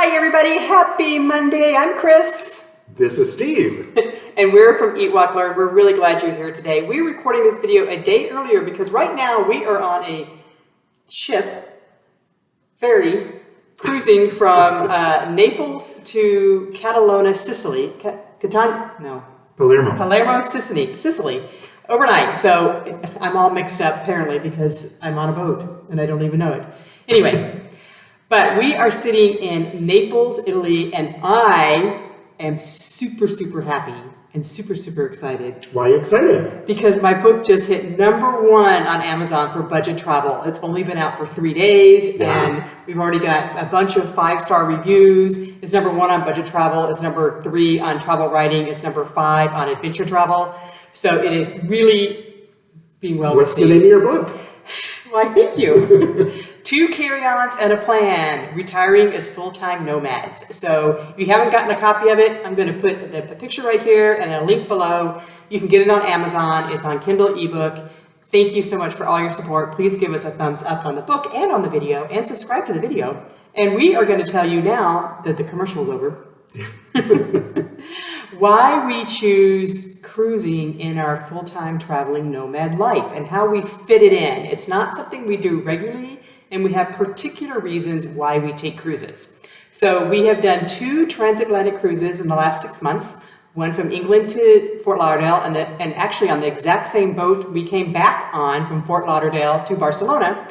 Hi everybody, happy Monday. I'm Chris. This is Steve. And we're from EatWalkLearn. We're really glad you're here today. We're recording this video a day earlier because right now we are on a ferry, cruising from Naples to Catalona, Sicily. Palermo, Sicily, overnight. So I'm all mixed up apparently because I'm on a boat and I don't even know it. Anyway. But we are sitting in Naples, Italy, and I am super, super happy and super, super excited. Why are you excited? Because my book just hit #1 on Amazon for budget travel. It's only been out for 3 days, and we've already got a bunch of 5-star reviews. It's #1 on budget travel. It's #3 on travel writing. It's #5 on adventure travel. So it is really being well What's received. the name of your book? Why, thank you. 2 carry-ons and a plan. Retiring as full-time nomads. So if you haven't gotten a copy of it, I'm going to put the picture right here and a link below. You can get it on Amazon. It's on Kindle ebook. Thank you so much for all your support. Please give us a thumbs up on the book and on the video, and subscribe to the video. And we are going to tell you now that the commercial is over. Why we choose cruising in our full-time traveling nomad life and how we fit it in. It's not something we do regularly, and we have particular reasons why we take cruises. So we have done 2 transatlantic cruises in the last 6 months, one from England to Fort Lauderdale, and actually on the exact same boat we came back on from Fort Lauderdale to Barcelona,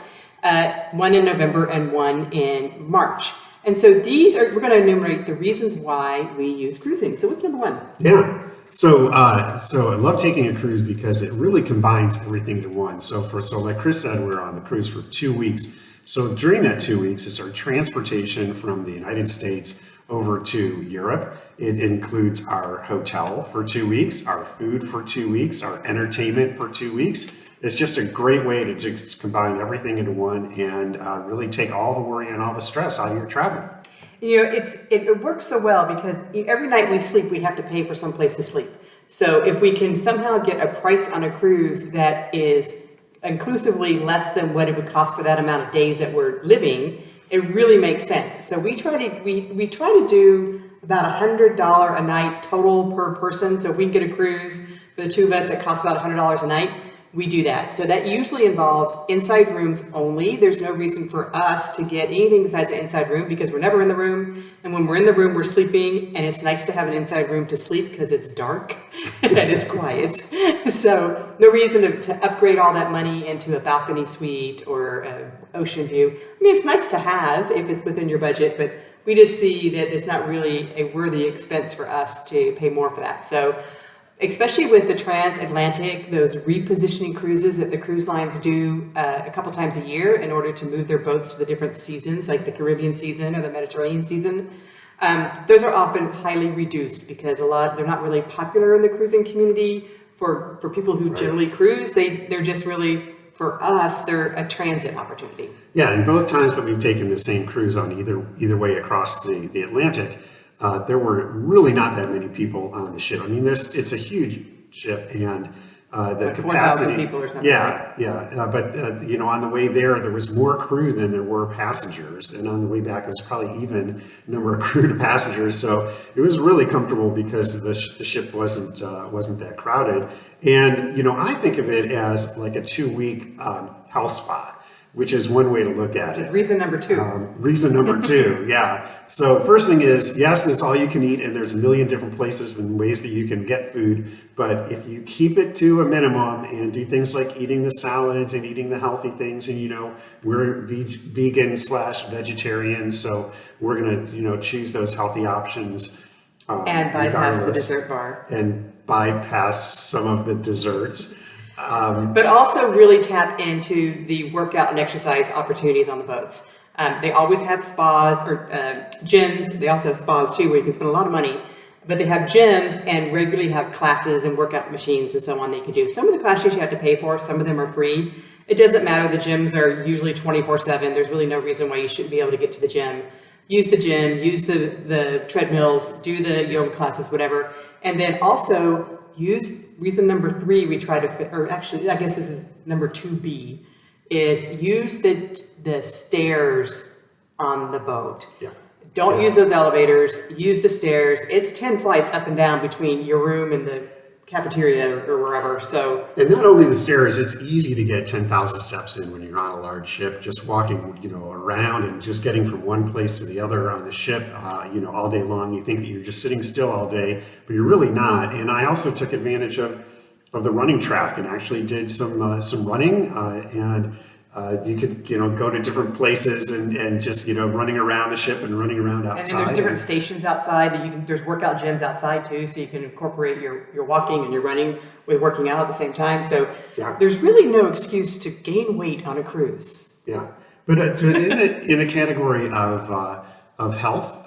one in November and one in March. And so we're going to enumerate the reasons why we use cruising. So what's #1? Yeah. So I love taking a cruise because it really combines everything into one. So like Chris said, we're on the cruise for 2 weeks. So during that 2 weeks, it's our transportation from the United States over to Europe. It includes our hotel for 2 weeks, our food for 2 weeks, our entertainment for 2 weeks. It's just a great way to just combine everything into one and really take all the worry and all the stress out of your travel. You know, it works so well because every night we sleep, we have to pay for some place to sleep. So if we can somehow get a price on a cruise that is inclusively less than what it would cost for that amount of days that we're living, it really makes sense. So we try to do about $100 a night total per person. So if we can get a cruise for the 2 of us that costs about $100 a night, we do that. So that usually involves inside rooms only. There's no reason for us to get anything besides an inside room because we're never in the room. And when we're in the room, we're sleeping. And it's nice to have an inside room to sleep because it's dark and it's quiet. So no reason to upgrade all that money into a balcony suite or an ocean view. I mean, it's nice to have if it's within your budget, but we just see that it's not really a worthy expense for us to pay more for that. So especially with the transatlantic, those repositioning cruises that the cruise lines do a couple times a year in order to move their boats to the different seasons, like the Caribbean season or the Mediterranean season, those are often highly reduced because they're not really popular in the cruising community for people who generally cruise. They're just really, for us, they're a transit opportunity. Yeah, and both times that we've taken the same cruise on either way across the Atlantic, there were really not that many people on the ship. I mean, it's a huge ship, and the like capacity. 4,000 people or something. Yeah. But on the way there was more crew than there were passengers, and on the way back it was probably even number of crew to passengers. So it was really comfortable because the ship wasn't that crowded. And I think of it as like a 2-week house spa, which is one way to look at it. Reason number 2. Reason number 2, yeah. So first thing is, yes, there's all you can eat, and there's a million different places and ways that you can get food. But if you keep it to a minimum and do things like eating the salads and eating the healthy things, and we're vegan/vegetarian, so we're gonna choose those healthy options. And bypass the dessert bar. And bypass some of the desserts. But also really tap into the workout and exercise opportunities on the boats. They always have spas or gyms. They also have spas too where you can spend a lot of money. But they have gyms and regularly have classes and workout machines and so on they can do. Some of the classes you have to pay for, some of them are free. It doesn't matter. The gyms are usually 24/7. There's really no reason why you shouldn't be able to get to the gym. Use the gym, use the treadmills, do the yoga classes, whatever. And then also use reason number 3 we try to fit, or actually I guess this is number 2B, is use the stairs on the boat. Yeah. Don't use those elevators, use the stairs. It's 10 flights up and down between your room and the cafeteria or wherever, so. And not only the stairs, it's easy to get 10,000 steps in when you're on a large ship, just walking, around and just getting from one place to the other on the ship, all day long. You think that you're just sitting still all day, but you're really not. And I also took advantage of the running track and actually did some running, and you could, go to different places and just, running around the ship and running around outside. And then there's different stations outside that there's workout gyms outside too, so you can incorporate your walking and your running with working out at the same time. So there's really no excuse to gain weight on a cruise. Yeah, but in the category of health,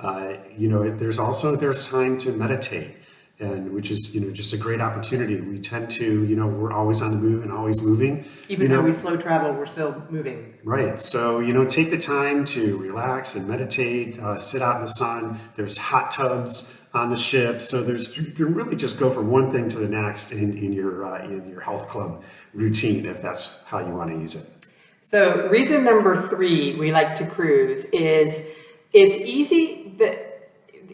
there's time to meditate. And which is, just a great opportunity. We tend to, we're always on the move and always moving. Even though we slow travel, we're still moving. Right. So, take the time to relax and meditate, sit out in the sun. There's hot tubs on the ship. So you can really just go from one thing to the next in your health club routine, if that's how you want to use it. So reason number 3 we like to cruise is it's easy that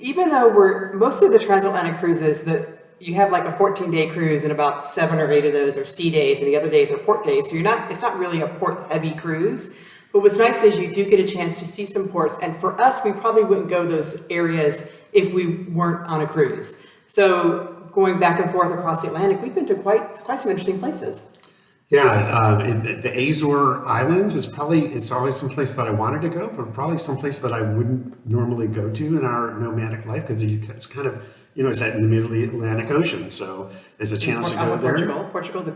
even though most of the transatlantic cruises that you have like a 14-day cruise and about 7 or 8 of those are sea days and the other days are port days. So it's not really a port heavy cruise, but what's nice is you do get a chance to see some ports. And for us, we probably wouldn't go those areas if we weren't on a cruise. So going back and forth across the Atlantic, we've been to quite some interesting places. Yeah, the Azore Islands it's always some place that I wanted to go, but probably some place that I wouldn't normally go to in our nomadic life because it's kind of, it's in the middle Atlantic Ocean. So there's a chance to go there. Portugal,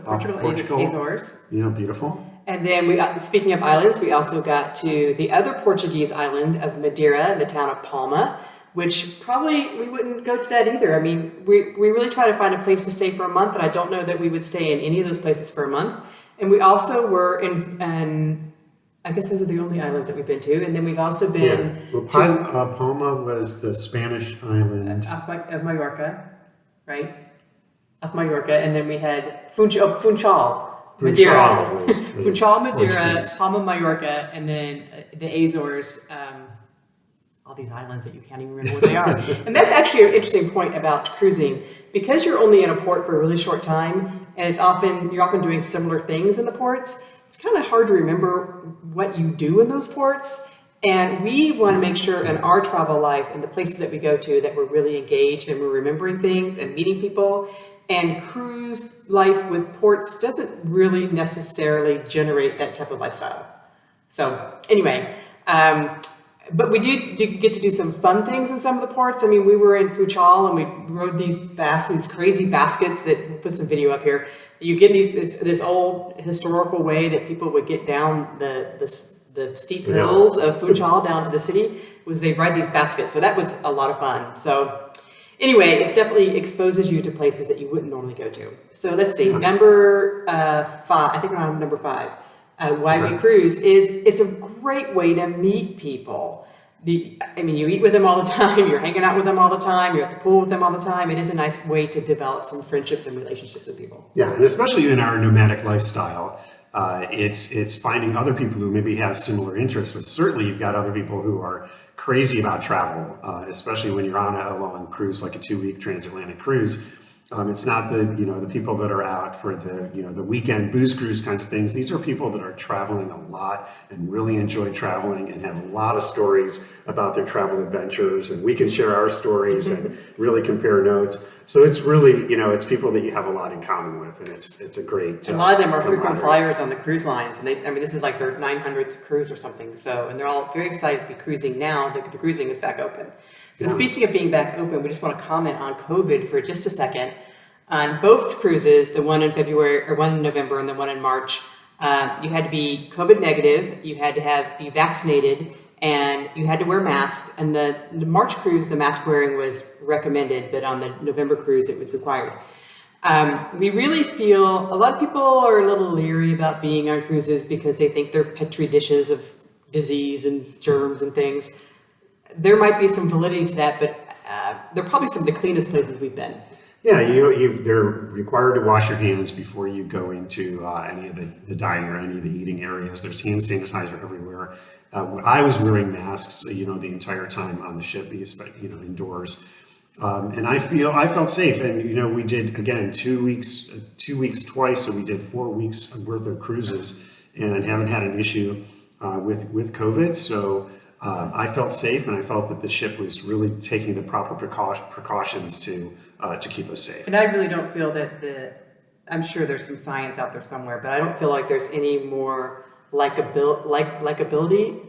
Azores. Beautiful. And then speaking of islands, we also got to the other Portuguese island of Madeira, the town of Palma, which probably we wouldn't go to that either. I mean, we really try to find a place to stay for a month, and I don't know that we would stay in any of those places for a month. And we also were in I guess those are the only islands that we've been to. And then we've also been Palma was the Spanish island. Of Mallorca, right? Of Mallorca. And then we had Funchal. Madeira. Funchal, Madeira, Palma, Mallorca, and then the Azores, all these islands that you can't even remember what they are. And that's actually an interesting point about cruising. Because you're only in a port for a really short time, and you're often doing similar things in the ports, it's kind of hard to remember what you do in those ports. And we want to make sure in our travel life and the places that we go to that we're really engaged and we're remembering things and meeting people. And cruise life with ports doesn't really necessarily generate that type of lifestyle. So anyway, but we do get to do some fun things in some of the ports. I mean, we were in Funchal and we rode these crazy baskets that, we'll put some video up here. You get this old historical way that people would get down the steep hills of Funchal down to the city, was they ride these baskets. So that was a lot of fun. So anyway, it definitely exposes you to places that you wouldn't normally go to. So let's see, number 5, I think we're on number 5. Why we cruise is it's a great way to meet people. You eat with them all the time, you're hanging out with them all the time, you're at the pool with them all the time. It is a nice way to develop some friendships and relationships with people. Yeah, and especially in our nomadic lifestyle, it's finding other people who maybe have similar interests, but certainly you've got other people who are crazy about travel, especially when you're on a long cruise, like a 2-week transatlantic cruise. It's not the people that are out for the weekend booze cruise kinds of things. These are people that are traveling a lot and really enjoy traveling and have a lot of stories about their travel adventures, and we can share our stories and really compare notes. So it's really, it's people that you have a lot in common with, and it's a great. A lot of them are frequent flyers on the cruise lines, and this is like their 900th cruise or something. So, and they're all very excited to be cruising now that the cruising is back open. So speaking of being back open, we just want to comment on COVID for just a second. On both cruises, the one in November and the one in March, you had to be COVID negative, you had to be vaccinated, and you had to wear masks. And the March cruise, the mask wearing was recommended, but on the November cruise, it was required. We really feel a lot of people are a little leery about being on cruises because they think they're petri dishes of disease and germs and things. There might be some validity to that, but they're probably some of the cleanest places we've been. Yeah, they're required to wash your hands before you go into any of the dining or any of the eating areas. There's hand sanitizer everywhere. I was wearing masks, the entire time on the ship, indoors. And I felt safe. And, we did, again, 2 weeks twice. So we did 4 weeks worth of cruises and haven't had an issue with COVID. So I felt safe, and I felt that the ship was really taking the proper precautions to keep us safe. And I really don't feel that I'm sure there's some science out there somewhere, but I don't feel like there's any more likability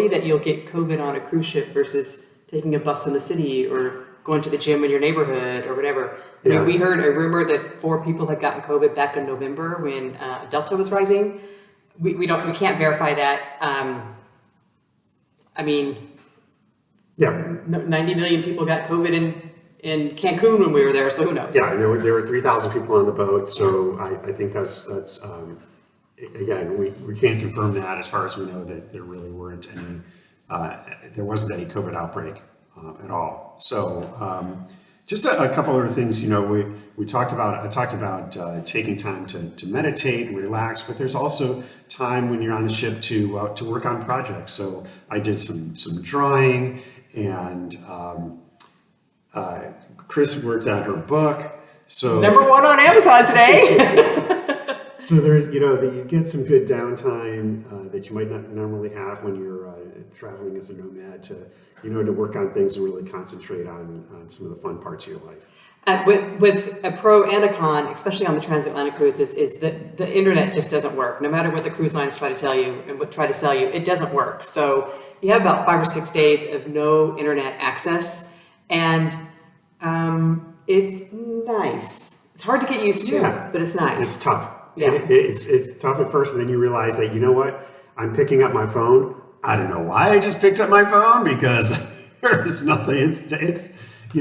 that you'll get COVID on a cruise ship versus taking a bus in the city or going to the gym in your neighborhood or whatever. I mean, we heard a rumor that 4 people had gotten COVID back in November when Delta was rising. We can't verify that. 90 million people got COVID in Cancun when we were there, so who knows? Yeah, there were 3,000 people on the boat, so I think that's again, we can't confirm that. As far as we know, that there really weren't any, there wasn't any COVID outbreak at all. So just a couple other things, I talked about taking time to meditate and relax, but there's also time when you're on the ship to work on projects. So I did some drawing, and Chris worked on her book. So #1 on Amazon today. So there's, you get some good downtime that you might not normally have when you're traveling as a nomad to work on things and really concentrate on some of the fun parts of your life. What's a pro and a con, especially on the transatlantic cruises, is that the internet just doesn't work. No matter what the cruise lines try to tell you and try to sell you, it doesn't work. So you have about 5 or 6 days of no internet access, and it's nice. It's hard to get used to, but it's nice. It's tough. Yeah. It's tough at first, and then you realize that, I'm picking up my phone. I don't know why I just picked up my phone, because there's nothing. It's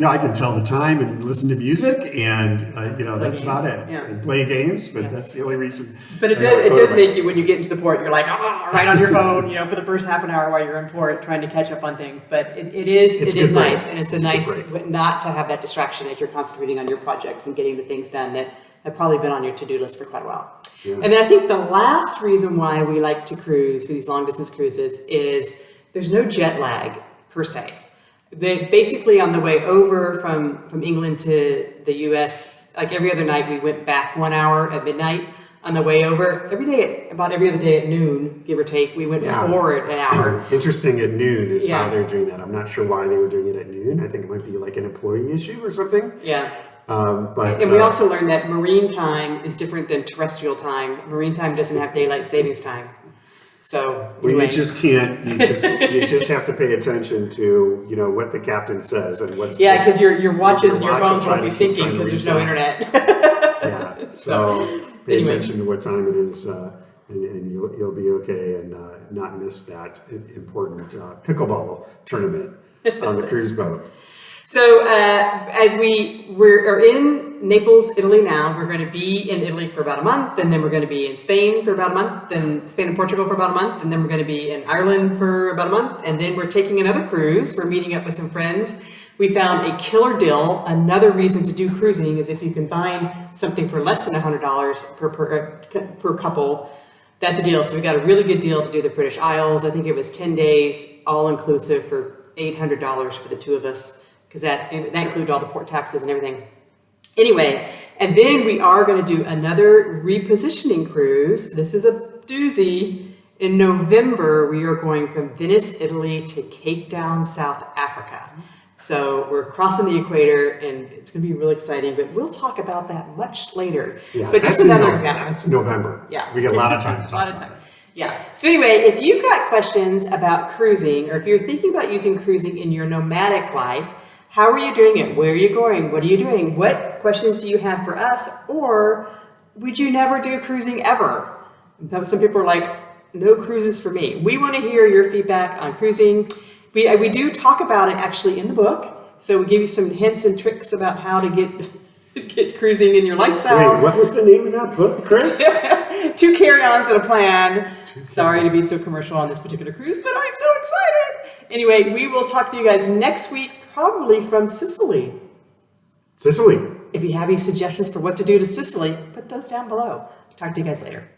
I can tell the time and listen to music, and that's about it. Yeah. And play games, but that's the only reason. But it does make you, when you get into the port, you're like, right on your phone, for the first half an hour while you're in port, trying to catch up on things. But it is nice, and it's nice not to have that distraction as you're concentrating on your projects and getting the things done that have probably been on your to-do list for quite a while. Yeah. And then I think the last reason why we like to cruise for these long distance cruises is there's no jet lag per se. Basically, on the way over from England to the US, like every other night, we went back 1 hour at midnight. On the way over, about every other day at noon, give or take, we went forward an hour. Interesting, at noon is how they're doing that. I'm not sure why they were doing it at noon. I think it might be like an employee issue or something. Yeah. And we also learned that marine time is different than terrestrial time. Marine time doesn't have daylight savings time. So anyway. You just can't. You just have to pay attention to what the captain says and what's. Yeah, because your watches and your phones won't be syncing because there's no internet. Yeah. So pay attention to what time it is, and you'll be okay and not miss that important pickleball tournament on the cruise boat. So as we're in Naples, Italy now, we're going to be in Italy for about a month, and then we're going to be in Spain for about a month, and Spain and Portugal for about a month, and then we're going to be in Ireland for about a month, and then we're taking another cruise. We're meeting up with some friends. We found a killer deal. Another reason to do cruising is if you can find something for less than $100 per couple, that's a deal. So we got a really good deal to do the British Isles. I think it was 10 days, all inclusive, for $800 for the two of us, because that included all the port taxes and everything. Anyway, and then we are going to do another repositioning cruise. This is a doozy. In November, we are going from Venice, Italy to Cape Town, South Africa. So we're crossing the equator, and it's going to be really exciting, but we'll talk about that much later. Yeah, but just another example. That's November. Yeah. We got a lot of time to talk about it. Yeah. So anyway, if you've got questions about cruising, or if you're thinking about using cruising in your nomadic life, how are you doing it? Where are you going? What are you doing? What questions do you have for us? Or would you never do cruising ever? Some people are like, no cruises for me. We want to hear your feedback on cruising. We do talk about it actually in the book. So we give you some hints and tricks about how to get cruising in your lifestyle. Wait, what was the name of that book, Chris? 2 carry-ons and a plan. Sorry to be so commercial on this particular cruise, but I'm so excited. Anyway, we will talk to you guys next week, probably from Sicily. Sicily. If you have any suggestions for what to do to Sicily, put those down below. Talk to you guys later.